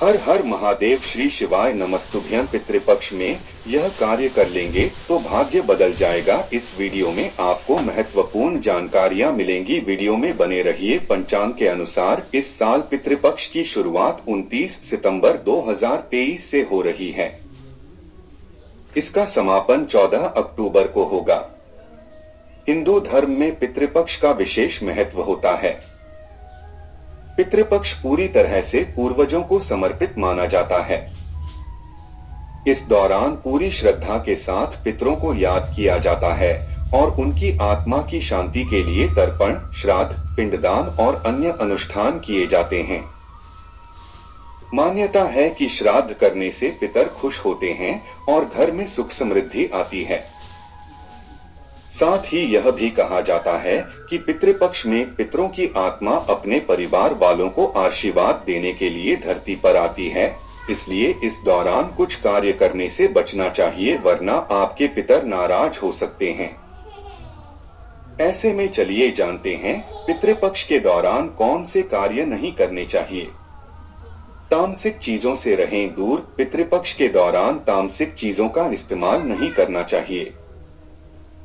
हर हर महादेव श्री शिवाय नमस्तुभ्यं। पितृपक्ष में यह कार्य कर लेंगे तो भाग्य बदल जाएगा। इस वीडियो में आपको महत्वपूर्ण जानकारियां मिलेंगी। वीडियो में बने रहिए। पंचांग के अनुसार इस साल पितृपक्ष की शुरुआत 29 सितंबर 2023 से हो रही है। इसका समापन 14 अक्टूबर को होगा। हिंदू धर्म में पितृपक्ष का विशेष महत्व होता है। पितृपक्ष पूरी तरह से पूर्वजों को समर्पित माना जाता है। इस दौरान पूरी श्रद्धा के साथ पितरों को याद किया जाता है और उनकी आत्मा की शांति के लिए तर्पण, श्राद्ध, पिंडदान और अन्य अनुष्ठान किए जाते हैं। मान्यता है कि श्राद्ध करने से पितर खुश होते हैं और घर में सुख समृद्धि आती है। साथ ही यह भी कहा जाता है कि पितृपक्ष में पितरों की आत्मा अपने परिवार वालों को आशीर्वाद देने के लिए धरती पर आती है। इसलिए इस दौरान कुछ कार्य करने से बचना चाहिए, वरना आपके पितर नाराज हो सकते हैं। ऐसे में चलिए जानते हैं पितृपक्ष के दौरान कौन से कार्य नहीं करने चाहिए। तामसिक चीजों से रहें दूर। पितृपक्ष के दौरान तामसिक चीजों का इस्तेमाल नहीं करना चाहिए।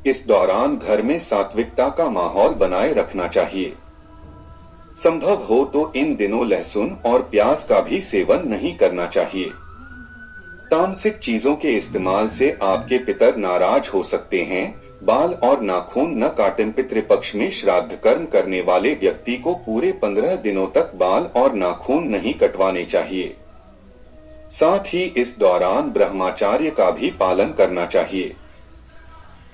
इस दौरान घर में सात्विकता का माहौल बनाए रखना चाहिए। संभव हो तो इन दिनों लहसुन और प्याज का भी सेवन नहीं करना चाहिए। तामसिक चीजों के इस्तेमाल से आपके पितर नाराज हो सकते हैं। बाल और नाखून न काटें। पितृपक्ष में श्राद्ध कर्म करने वाले व्यक्ति को पूरे 15 दिनों तक बाल और नाखून नहीं कटवाने चाहिए। साथ ही इस दौरान ब्रह्मचर्य का भी पालन करना चाहिए।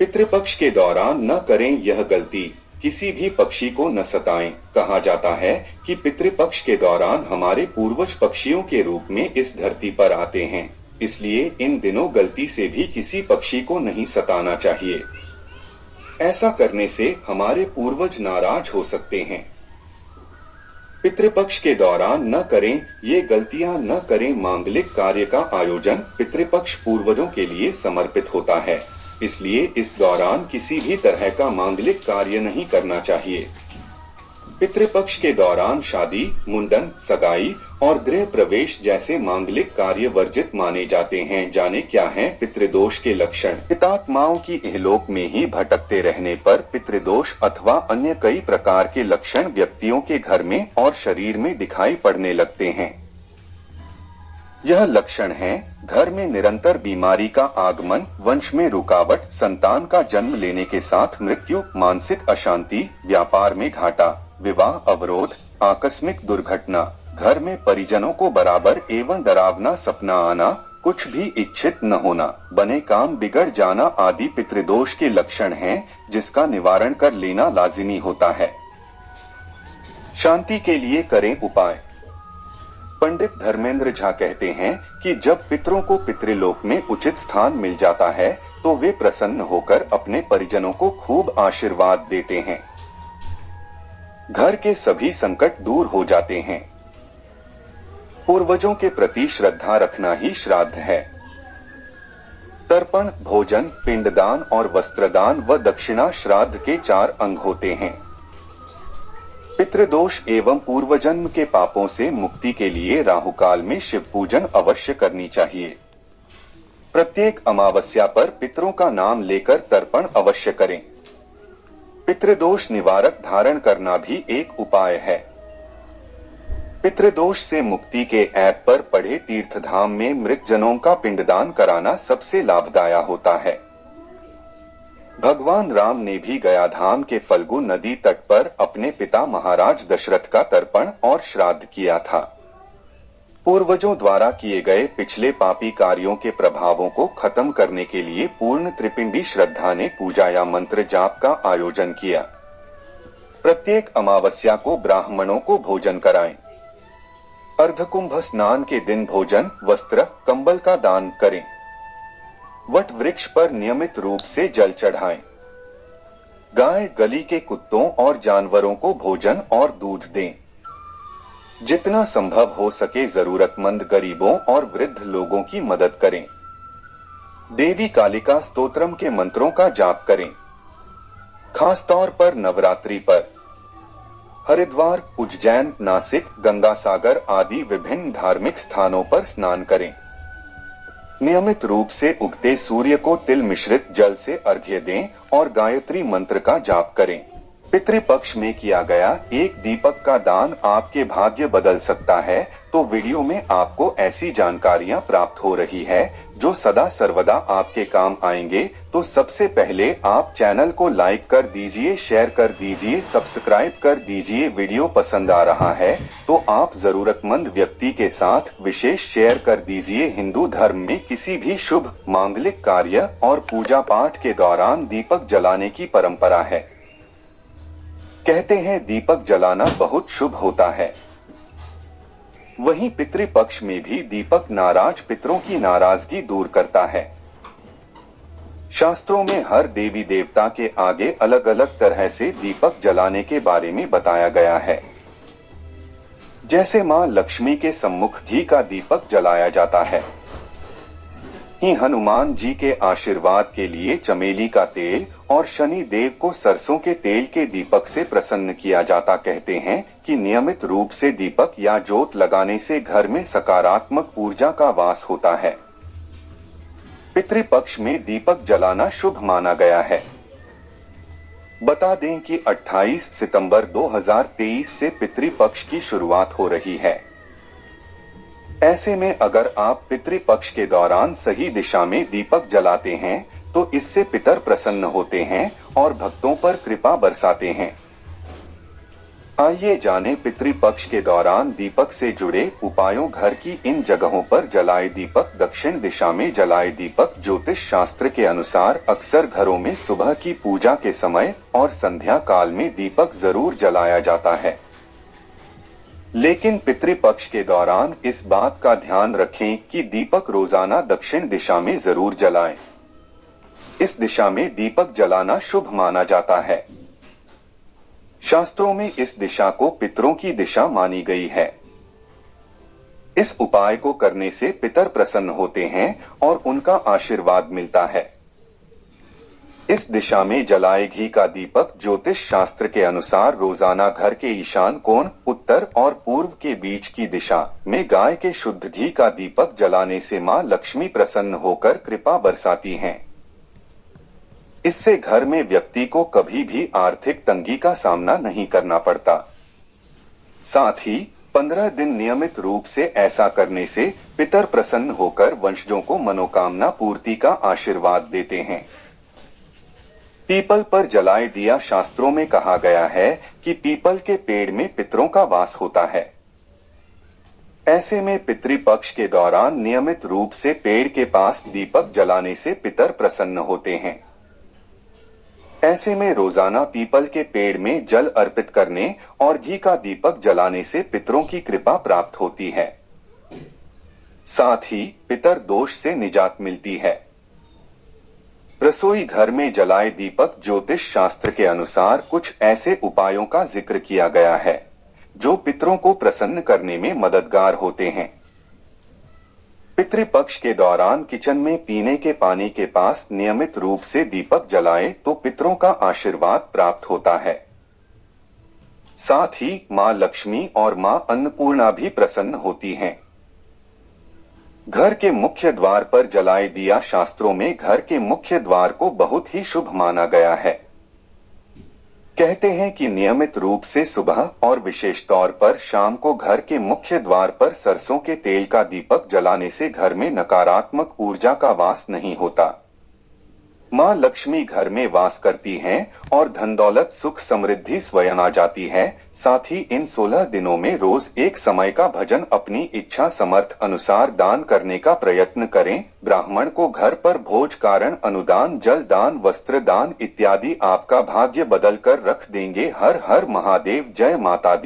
पितृपक्ष के दौरान न करें यह गलती। किसी भी पक्षी को न सताएं। कहा जाता है कि पितृपक्ष के दौरान हमारे पूर्वज पक्षियों के रूप में इस धरती पर आते हैं, इसलिए इन दिनों गलती से भी किसी पक्षी को नहीं सताना चाहिए। ऐसा करने से हमारे पूर्वज नाराज हो सकते हैं। पितृपक्ष के दौरान न करें ये गलतियां। न करें मांगलिक कार्य का आयोजन। पितृपक्ष पूर्वजों के लिए समर्पित होता है, इसलिए इस दौरान किसी भी तरह का मांगलिक कार्य नहीं करना चाहिए। पितृपक्ष के दौरान शादी, मुंडन, सगाई और गृह प्रवेश जैसे मांगलिक कार्य वर्जित माने जाते हैं। जाने क्या हैं पितृदोष के लक्षण। पितात्माओं की इहलोक में ही भटकते रहने पर पितृदोष अथवा अन्य कई प्रकार के लक्षण व्यक्तियों के घर में और शरीर में दिखाई पड़ने लगते हैं। यह लक्षण हैं घर में निरंतर बीमारी का आगमन, वंश में रुकावट, संतान का जन्म लेने के साथ मृत्यु, मानसिक अशांति, व्यापार में घाटा, विवाह अवरोध, आकस्मिक दुर्घटना, घर में परिजनों को बराबर एवं डरावना सपना आना, कुछ भी इच्छित न होना, बने काम बिगड़ जाना आदि पितृदोष के लक्षण हैं, जिसका निवारण कर लेना लाजिमी होता है। शांति के लिए करें उपाय। पंडित धर्मेंद्र झा कहते हैं कि जब पितरों को पितृलोक में उचित स्थान मिल जाता है तो वे प्रसन्न होकर अपने परिजनों को खूब आशीर्वाद देते हैं। घर के सभी संकट दूर हो जाते हैं। पूर्वजों के प्रति श्रद्धा रखना ही श्राद्ध है। तर्पण, भोजन, पिंडदान और वस्त्रदान व दक्षिणा श्राद्ध के 4 अंग होते हैं। पितृदोष एवं पूर्वजन्म के पापों से मुक्ति के लिए राहुकाल में शिव पूजन अवश्य करनी चाहिए। प्रत्येक अमावस्या पर पितरों का नाम लेकर तर्पण अवश्य करें। पितृदोष निवारक धारण करना भी एक उपाय है। पितृदोष से मुक्ति के ऐप पर पढ़े तीर्थधाम में मृत जनों का पिंडदान कराना सबसे लाभदायक होता है। भगवान राम ने भी गया धाम के फल्गु नदी तट पर अपने पिता महाराज दशरथ का तर्पण और श्राद्ध किया था। पूर्वजों द्वारा किए गए पिछले पापी कार्यों के प्रभावों को खत्म करने के लिए पूर्ण त्रिपिंडी श्रद्धा ने पूजा या मंत्र जाप का आयोजन किया। प्रत्येक अमावस्या को ब्राह्मणों को भोजन कराएं। अर्धकुंभ स्नान के दिन भोजन, वस्त्र, कंबल का दान करें। वट वृक्ष पर नियमित रूप से जल चढ़ाएं। गाय, गली के कुत्तों और जानवरों को भोजन और दूध दें। जितना संभव हो सके जरूरतमंद गरीबों और वृद्ध लोगों की मदद करें। देवी कालिका स्तोत्रम के मंत्रों का जाप करें, खासतौर पर नवरात्रि पर। हरिद्वार, उज्जैन, नासिक, गंगासागर आदि विभिन्न धार्मिक स्थानों पर स्नान करें। नियमित रूप से उगते सूर्य को तिल मिश्रित जल से अर्घ्य दें और गायत्री मंत्र का जाप करें। पितृपक्ष में किया गया एक दीपक का दान आपके भाग्य बदल सकता है। तो वीडियो में आपको ऐसी जानकारियां प्राप्त हो रही है जो सदा सर्वदा आपके काम आएंगे। तो सबसे पहले आप चैनल को लाइक कर दीजिए, शेयर कर दीजिए, सब्सक्राइब कर दीजिए। वीडियो पसंद आ रहा है तो आप जरूरतमंद व्यक्ति के साथ विशेष शेयर कर दीजिए। हिंदू धर्म में किसी भी शुभ मांगलिक कार्य और पूजा पाठ के दौरान दीपक जलाने की परंपरा है। कहते हैं दीपक जलाना बहुत शुभ होता है। वहीं पितृपक्ष में भी दीपक नाराज पितरों की नाराजगी दूर करता है। शास्त्रों में हर देवी देवता के आगे अलग अलग तरह से दीपक जलाने के बारे में बताया गया है। जैसे मां लक्ष्मी के सम्मुख घी का दीपक जलाया जाता है। ही हनुमान जी के आशीर्वाद के लिए चमेली का तेल और शनि देव को सरसों के तेल के दीपक से प्रसन्न किया जाता। कहते हैं कि नियमित रूप से दीपक या जोत लगाने से घर में सकारात्मक ऊर्जा का वास होता है। पितृपक्ष में दीपक जलाना शुभ माना गया है। बता दें कि 28 सितंबर 2023 से पितृपक्ष की शुरुआत हो रही है। ऐसे में अगर आप पितृपक्ष के दौरान सही दिशा में दीपक जलाते हैं तो इससे पितर प्रसन्न होते हैं और भक्तों पर कृपा बरसाते हैं। आइए जानें पितृपक्ष के दौरान दीपक से जुड़े उपायों। घर की इन जगहों पर जलाए दीपक। दक्षिण दिशा में जलाए दीपक। ज्योतिष शास्त्र के अनुसार अक्सर घरों में सुबह की पूजा के समय और संध्या काल में दीपक जरूर जलाया जाता है। लेकिन पितृपक्ष के दौरान इस बात का ध्यान रखें कि दीपक रोजाना दक्षिण दिशा में जरूर जलाएं। इस दिशा में दीपक जलाना शुभ माना जाता है। शास्त्रों में इस दिशा को पितरों की दिशा मानी गई है। इस उपाय को करने से पितर प्रसन्न होते हैं और उनका आशीर्वाद मिलता है। इस दिशा में जलाए घी का दीपक ज्योतिष शास्त्र के अनुसार रोजाना घर के ईशान कोण, उत्तर और पूर्व के बीच की दिशा में गाय के शुद्ध घी का दीपक जलाने से मां लक्ष्मी प्रसन्न होकर कृपा बरसाती हैं। इससे घर में व्यक्ति को कभी भी आर्थिक तंगी का सामना नहीं करना पड़ता। साथ ही 15 दिन नियमित रूप से ऐसा करने से पितर प्रसन्न होकर वंशजों को मनोकामना पूर्ति का आशीर्वाद देते हैं। पीपल पर जलाए दिया। शास्त्रों में कहा गया है कि पीपल के पेड़ में पितरों का वास होता है। ऐसे में पितृपक्ष के दौरान नियमित रूप से पेड़ के पास दीपक जलाने से पितर प्रसन्न होते हैं। ऐसे में रोजाना पीपल के पेड़ में जल अर्पित करने और घी का दीपक जलाने से पितरों की कृपा प्राप्त होती है। साथ ही पितर दोष से निजात मिलती है। रसोई घर में जलाए दीपक। ज्योतिष शास्त्र के अनुसार कुछ ऐसे उपायों का जिक्र किया गया है जो पितरों को प्रसन्न करने में मददगार होते हैं। पितृपक्ष के दौरान किचन में पीने के पानी के पास नियमित रूप से दीपक जलाएं तो पितरों का आशीर्वाद प्राप्त होता है। साथ ही मां लक्ष्मी और मां अन्नपूर्णा भी प्रसन्न होती हैं। घर के मुख्य द्वार पर जलाए दिया। शास्त्रों में घर के मुख्य द्वार को बहुत ही शुभ माना गया है। कहते हैं कि नियमित रूप से सुबह और विशेष तौर पर शाम को घर के मुख्य द्वार पर सरसों के तेल का दीपक जलाने से घर में नकारात्मक ऊर्जा का वास नहीं होता। मां लक्ष्मी घर में वास करती हैं और धन दौलत सुख समृद्धि स्वयं आ जाती है। साथ ही इन 16 दिनों में रोज एक समय का भजन अपनी इच्छा समर्थ अनुसार दान करने का प्रयत्न करें। ब्राह्मण को घर पर भोज कारण अनुदान, जल दान, वस्त्र दान इत्यादि आपका भाग्य बदल कर रख देंगे। हर हर महादेव। जय माता दी।